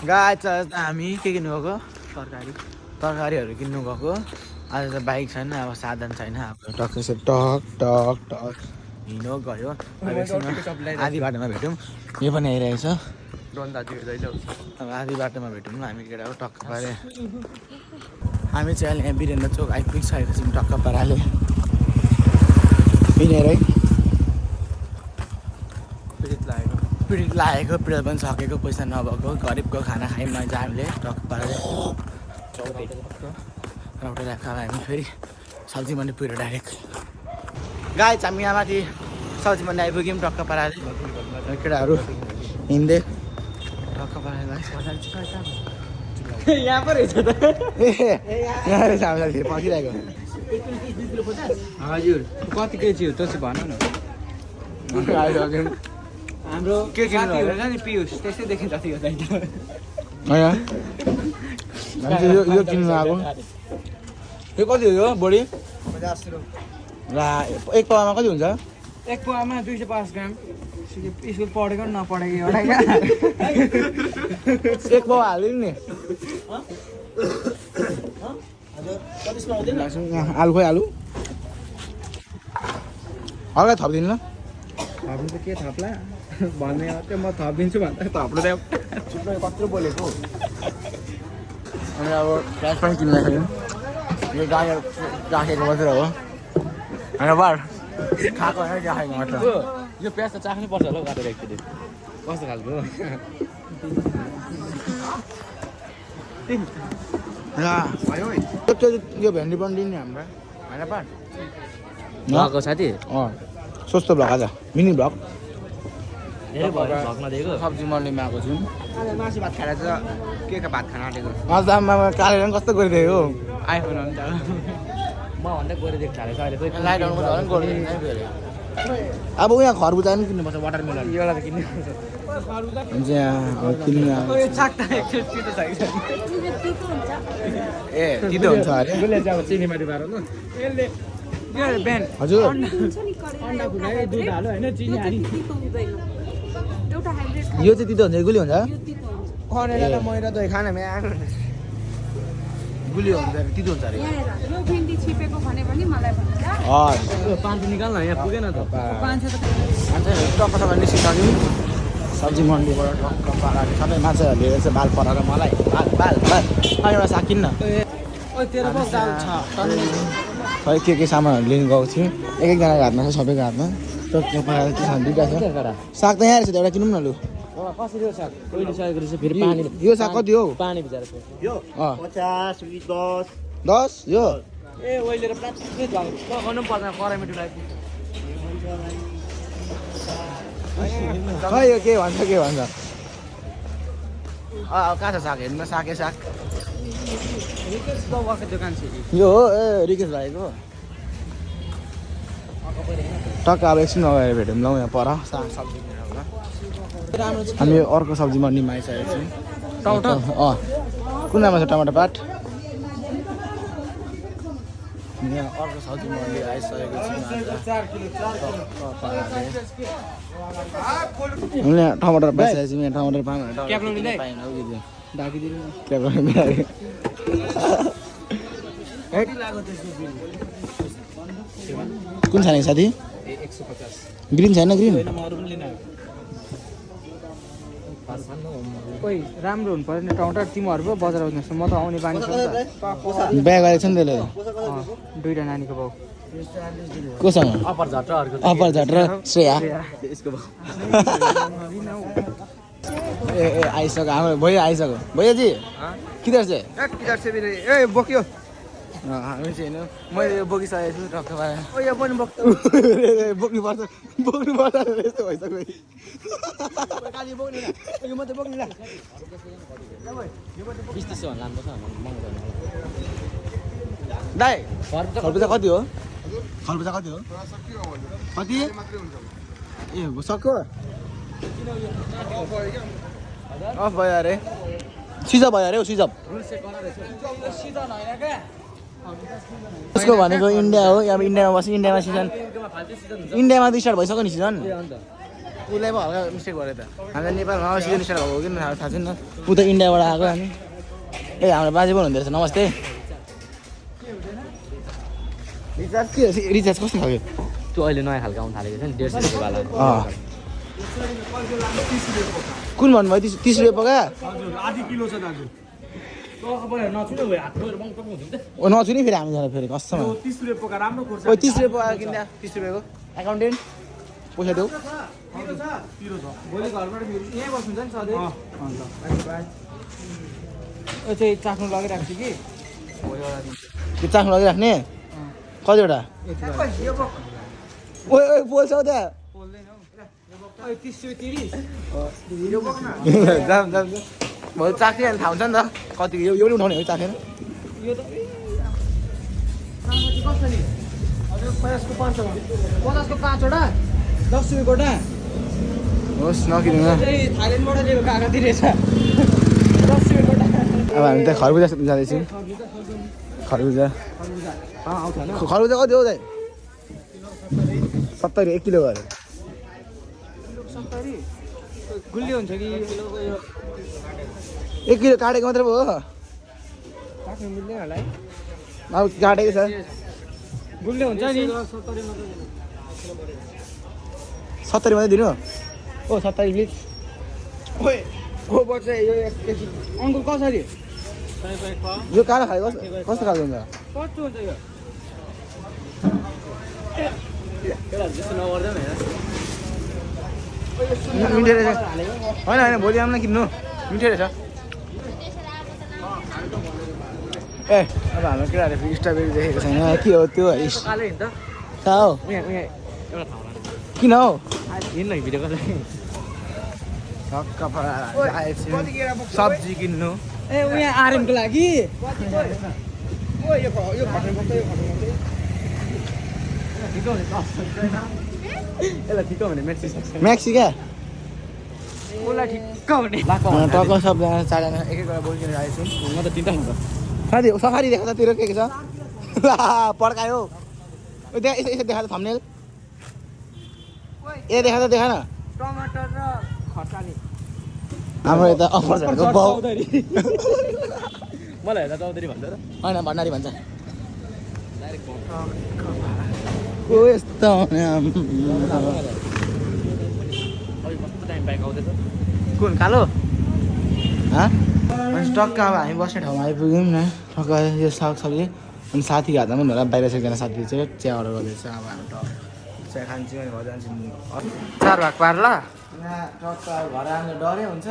गाई त हामी के किन्नु गएको तरकारीहरू किन्नु गएको आज त बाइक छैन अब साधन छैन अब टक्क टक टक टक हिँड्नु गयो आधी बाटोमा भेटौँ यो पनि आइरहेको छ अब आधी बाटोमा भेटौँ न हामी केटाको टक्क पारे हामी चाहिँ अहिले यहाँ वीरेन्द्र चोक आइपुगिसकेको छौँ टक्क पाराले पिनेर है पिडित लागेको पिडित पनि सकेको पैसा नभएको गरिबको खाना खायौँ मैले हामीले टक्क पाराले रौटे राख्दा हामी फेरि सब्जी मन्डी पुऱ्यो डाइरेक्ट गाई हामी यहाँ माथि सब्जी मन्डी आइपुग्यौँ टक्क पाराले केटाहरू हिँड्दै टक्क पाराले यहाँ पो रहेछ त यहाँ रहेछ हामीलाई फेरि पर्खिरहेको हजुर कति केजी हो त्यो चाहिँ भन न हाम्रो के किन्नु साथी हुन्छ नि पियुष त्यस्तै देखि जतिको चाहिन्छ यो किन्नु आएको यो कति हो यो बढी 50 ला एक पावामा कति हुन्छ एक पावामा 205 ग्राम स्कुल पढेको नपढेको एउटा एक पावा हाल्यो नि आलु खोइ आलु हल्का थपिदिनु ल थप्नु त के थप्ला भन्ने त्यो म थपिदिन्छु भन्दा थप्नु त कत्रो बोलेको अनि अब प्याज पनि किन्दाखेरि यो राखेको मात्र हो होइन बार खाएको होइन राखेको मात्र यो प्याज त चाख्नै पर्छ होला काटेर एकचोटि कस्तो खालको यो भेन्डी पनि दिने हामीलाई होइन पार भएको साथी सस्तो भ्लग आज मिनी भ्लग धेरै भयो भग्न दिएको सब्जी मन्डीमा आएको छौँ मासु भात खाएर चाहिँ के भात खान आँटेको आज आमा कालेर पनि कस्तो गरिदिएको हो आइफोन हुन्छ म भन्दा गरिदिएको थालेछ अहिले कोही लाइट आउनु झन् गरिदिएको अब यहाँ खरबुजा पनि किन्नुपर्छ वाटरमेलन एउटा त किन्नु हुन्छ यहाँ किन्नु ए तितो हुन्छ अरे अब चिनी माथि पार न यसले बिहान हजुर अन्डा फुलायो दुध हाल्यो होइन चिनी हाली यो चाहिँ तितो हुन्छ गुलियो हुन्छ खनेर मैदा दही खाना म्याङ गुलियो हुन्छ अरे तितो हुन्छ अरे यो भिन्डी छिपेको भने पनि मलाई भन्छ हजुर पाँच निकाल्न यहाँ पुगेन त 500 त टक्कसँग निस्किसक्यौँ सब्जी मन्डीबाट टक्क पाराले सबै माछाहरू लिएर चाहिँ बाल पराएर मलाई बाल एउटा साग किन्न तेरो पो दाल छ खै के सामानहरू लिनु गएको थियौँ एकजनाको हातमा छ सबैको हातमा टक्क पाराले के सामान दुइटा छ साग त यहाँ रहेछ त एउटा किनौँ न लु कसरी हो साग कहिले सकेको रहेछ फेरि पानी यो साग कति हो पानी भिजाएर यो 50 20 10 यो ए ओइलेर प्लास्टिक गर्नु पर्दैन कराई मिठोलाई खै यो के भन्छ कहाँ छ साग हेर्नु न सागै साग दोकान छ यो हो ए रिकेश भाइको टक्क अब एकछिन अगाडि भेटौँ ल यहाँ पर साग सब्जी हामी अर्को सब्जी मन्डीमा आइसकेको छौँ टमाटर कुन नाममा छ टमाटर पाट यहाँ अर्को सब्जी मन्डी आइसकेको छौँ यहाँ टमाटर पाइसकेको छौँ यहाँ टमाटर पाऊँ कुन छैन साथी 150 ग्रिन छैन ग्रिन कोही राम्रो हुनु पर्यो नि टमाटर तिमीहरू पो बजार आउनुहोस् म त आउने बानी छ नि त बिहा गरेको छ नि त्यसले दुईटा नानीको बाउ कोसँग अपर झट्ट अपर झट र श्रेया यसको बाउ ए आइसक्यो हाम्रो भैया आइसक्यो भैयाजी किधर चाहिँ किधर से बिरे ए बोक्यो हामी चाहिँ होइन मैले यो बोकिसकेको छु टक्क पाएर ओ यो पनि बोक्छ बोक्नुपर्छ यस्तो भइसक्यो काली बोक्ने ल यो मात्रै बोक्ने ल 20-30 भन्दा राम्रो छ दाइ खरबुजा कति हो खरबुजा कति हो कति ए सक्यो अफ भयो अरे सिजअप भयो अरे सिजअप उसको भनेको इन्डिया हो अब इन्डियामा बस्यो इन्डियामा सिजन इन्डियामा त स्टार्ट भइसक्यो नि सिजन उसलाई पो हल्का मिस्टेक गरेँ त हामीलाई नेपालमा सिजन स्टार्ट भएको किन थाहा छैन ऊ त इन्डियाबाट आएको हामी ए हाम्रो बाजे पनि हुँदो रहेछ नमस्ते रिचार्ज के रिचार्ज कस्तो खालको त्यो अहिले नयाँ खालको आउनु थालेको छ नि 150 रुपियाँवाला कुन भन्नुभयो 30 रुपियाँ पका आधी किलो छ दाजु ओ नछुने फेरि हामी जाँदा फेरि कसम 30 रुपियाँ पोका राम्रो खोर्छ 30 रुपियाँ पका किन्दा 30 रुपियाँको एकाउन्टेन्ट पैसा देऊ भोलि घरबाट यहीँ बस्नुहुन्छ नि सधैँ ओ चाहिँ चाख्नु लगिरहेको छु कि त्यो चाख्नु लगिराख्ने कतिवटा ओ बोल्छ त्यहाँ जाम जाम भोलि चाख्ने थाहा हुन्छ नि त कति एउटै उठाउने हो चाखेन पचासको 5वटा 10 रुपियाँ गोटा होस् नकिन्नु थाइल्यान्डबाट ल्याएको कागती रहेछ 10 रुपियाँ गोटा अब हामी त खरबुजा जाँदैछौँ खरबुजा खरबुजा कति हो दाइ 70 1 किलो गरेर गुल्ली हुन्छ कि 1 किलो काटेको मात्रै भयो काट्नु मिल्दैन होला है अब काटेको छ गुल्ली हुन्छ नि 70 मात्रै दिनु ओ 70 प्लिज ओए को बच्चा यो 1 केजी अङ्कुल कसरी यो कालो खायो कस्तो खालको हुन्छ कस्तो हुन्छ यो मिठो रहेछ होइन होइन भोलि आउनु किन्नु मिठो रहेछ ए अब हाम्रो केटाहरूले फेरि स्ट्रबेरी देखेको छैन के हो त्यो कालो हिँड्छ थाहा हो यहाँ एउटा ठाउँमा किन हौ हिँड्न भिडियो कसरी छक्क सब्जी किन्नु ए उहाँ आर्यनको लागि यसलाई ठिक भने मेक्सी सक्छ म्याक्सी क्या उसलाई ठिक्क भने टक्क सबजना 4 जना एक एकवटा बोल किनेर आएछु म त तिनवटा हुन्छ साथी सफारी देखा त तेरो के छ पड्कायो ओ देखा यसो देखा त थम्बनेल ए देखा त देखा न टमाटर र खर्सानी हाम्रो यता अफर झरेको बाउ मलाई हेर्दा चौधरी भन्छ र होइन भण्डारी भन्छ डाइरेक्ट को यस्तो कस्तो टाइम बाइक आउँदैछ कुन कालो टक्क अब हामी बस्ने ठाउँमा आइपुग्यौँ न टक्क यो सागसब्जी अनि साथीको हातमा पनि होला बाहिर एकजना साथी चाहिँ चिया अर्डर गर्दैछ अब हामी टक्क चिया खान्छौँ अनि घर जान्छौँ 4 भाग पार्ला यहाँ टक्क अब घर आएर डरै हुन्छ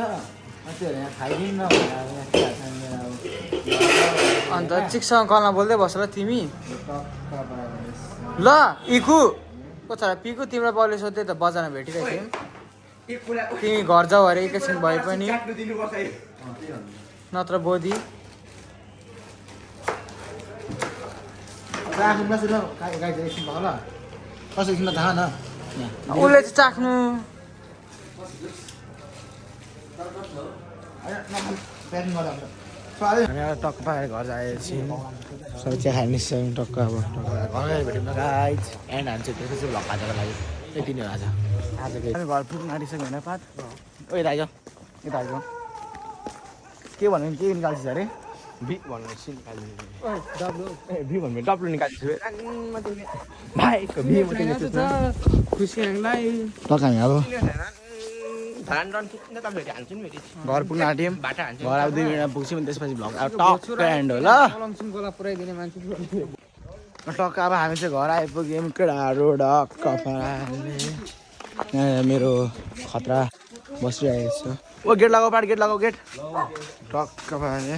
त्यो यहाँ खाइदिउँ न भनेर अब यहाँ चिया खाने अब अन्त चिकसँग कलमा बोल्दै बस ल तिमी टक्क बनाएर ल इकु को छोरा पिकु तिम्रो बाउले सोध्दै त बजारमा भेटिरहेको थियौँ तिमी घर जाऊ अरे एकैछिन भए पनि नत्र बोधी होला कसरी किन्न थाहा न उसले चाहिँ चाख्नु हामी अब टक्क पाएर घर आएपछि सबै चिया खाइ निस्क्यौँ टक्क अब घरमै भेट्यौँ न गाइज एन्ड हान्छ त्यो चाहिँ भ्लग हाल्नको लागि यति नै हो आज आजको हामी घर पुग्नु आँटिसक्यो भने पात ओ यता आइज यता आइज के भन्नु के निकाल्छस् अरे भी भन्नु भी भन्नु डब्लु निकाल्छु भाइको भी मात्रै खुसी हामीलाई टक्क हामी अब घर पुग्न आँट्यौँ घर अब 2 मिनटमा पुग्छौँ अनि त्यसपछि भ्लग अब टक्क एन्ड हो ल गोला पुऱ्याइदिने मान्छे टक्क अब हामी चाहिँ घर आइपुग्यौँ केटाहरू डक्क पाराले मेरो खतरा बसिरहेको छ ओ गेट लगाऊ पाट गेट लगाऊ गेट टक्क पाराले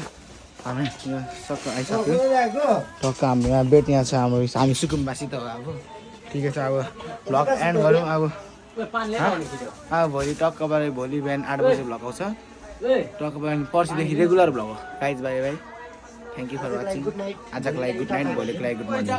हामी यहाँ सक्क आइसक्यो टक्क हाम्रो यहाँ बेड यहाँ छ हाम्रो हामी सुकुम्बासी त हो अब ठिकै छ अब भ्लग एन्ड गरौँ अब भोलि टक्क पारे भोलि बिहान 8 बजे भ्लग आउँछ टक्क पारे पर्सिदेखि रेगुलर भ्लग हो guys bye bye thank you for watching आजको लागि गुड नाइट भोलिको लागि गुड मर्निङ